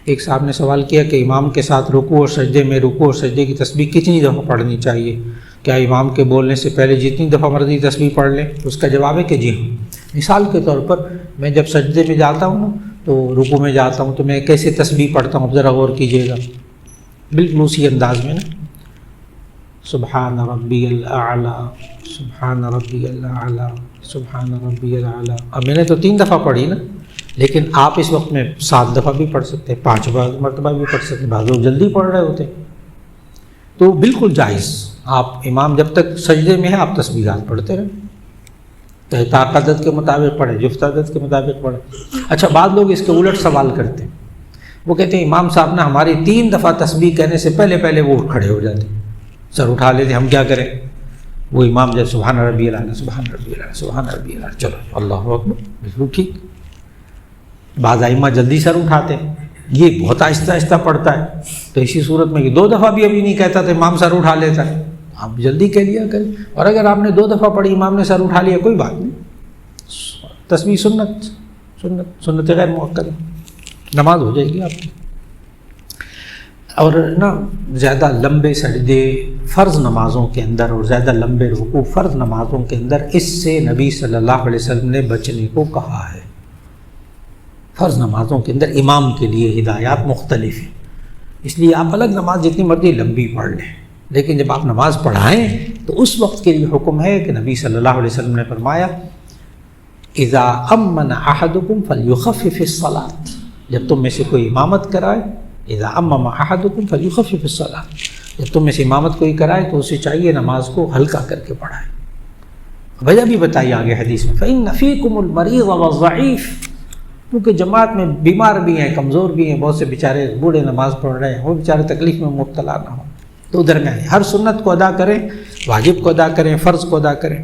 ایک صاحب نے سوال کیا کہ امام کے ساتھ رکوع اور سجدے میں رکوع اور سجدے کی تسبیح کتنی دفعہ پڑھنی چاہیے؟ کیا امام کے بولنے سے پہلے جتنی دفعہ مرضی تسبیح پڑھ لیں؟ اس کا جواب ہے کہ جی ہاں۔ مثال کے طور پر میں جب سجدے میں جاتا ہوں نا تو رکوع میں جاتا ہوں تو میں کیسے تسبیح پڑھتا ہوں، ذرا غور کیجیے گا، بالکل اسی انداز میں نا، سبحان ربی الاعلی، سبحان ربی الاعلی، سبحان ربی الاعلی۔ اب میں نے تو 3 دفعہ پڑھی نا، لیکن آپ اس وقت میں 7 دفعہ بھی پڑھ سکتے ہیں، 5 مرتبہ بھی پڑھ سکتے ہیں، بعض لوگ جلدی پڑھ رہے ہوتے ہیں، تو بالکل جائز۔ آپ امام جب تک سجدے میں ہے آپ تسبیحات پڑھتے رہیں، چاہے طاقت کے مطابق پڑھیں، جفت عدد کے مطابق پڑھیں۔ اچھا، بعض لوگ اس کے الٹ سوال کرتے ہیں، وہ کہتے ہیں امام صاحب نے ہماری 3 دفعہ تسبیح کہنے سے پہلے وہ اٹھ کھڑے ہو جاتے، سر اٹھا لیتے، ہم کیا کریں؟ وہ امام جب سبحان ربی الاعلی، سبحان ربی الاعلی، سبحان ربی الاعلی، چلو اللہ اکبر، بالکل ٹھیک۔ بعض ائمہ جلدی سر اٹھاتے ہیں، یہ بہت آہستہ آہستہ پڑھتا ہے، تو اسی صورت میں کہ 2 دفعہ بھی ابھی نہیں کہتا تو امام سر اٹھا لیتا ہے، آپ جلدی کہہ لیا کریں۔ اور اگر آپ نے 2 دفعہ پڑھی، امام نے سر اٹھا لیا، کوئی بات نہیں، تسبیح سنت غیر مؤکدہ، نماز ہو جائے گی آپ کی۔ اور نا زیادہ لمبے سجدے فرض نمازوں کے اندر اور زیادہ لمبے رکوع فرض نمازوں کے اندر، اس سے نبی صلی اللہ علیہ وسلم نے بچنے کو کہا ہے۔ فرض نمازوں کے اندر امام کے لیے ہدایات مختلف ہیں، اس لیے آپ الگ نماز جتنی مرضی لمبی پڑھ لیں، لیکن جب آپ نماز پڑھائیں تو اس وقت کے لیے حکم ہے کہ نبی صلی اللہ علیہ وسلم نے فرمایا اذا امن احدکم فلیخفف الصلاۃ، جب تم میں سے کوئی امامت کرائے، اذا امم احدکم فلیخفف الصلاۃ، جب تم میں سے امامت کوئی کرائے تو اسے چاہیے نماز کو ہلکا کر کے پڑھائے۔ وجہ بھی بتائی آگے حدیث میں، فإن فیکم المریض والضعیف، کیونکہ جماعت میں بیمار بھی ہیں، کمزور بھی ہیں، بہت سے بیچارے بوڑھے نماز پڑھ رہے ہیں، وہ بیچارے تکلیف میں مبتلا نہ ہوں، تو ادھر میں ہر سنت کو ادا کریں، واجب کو ادا کریں، فرض کو ادا کریں۔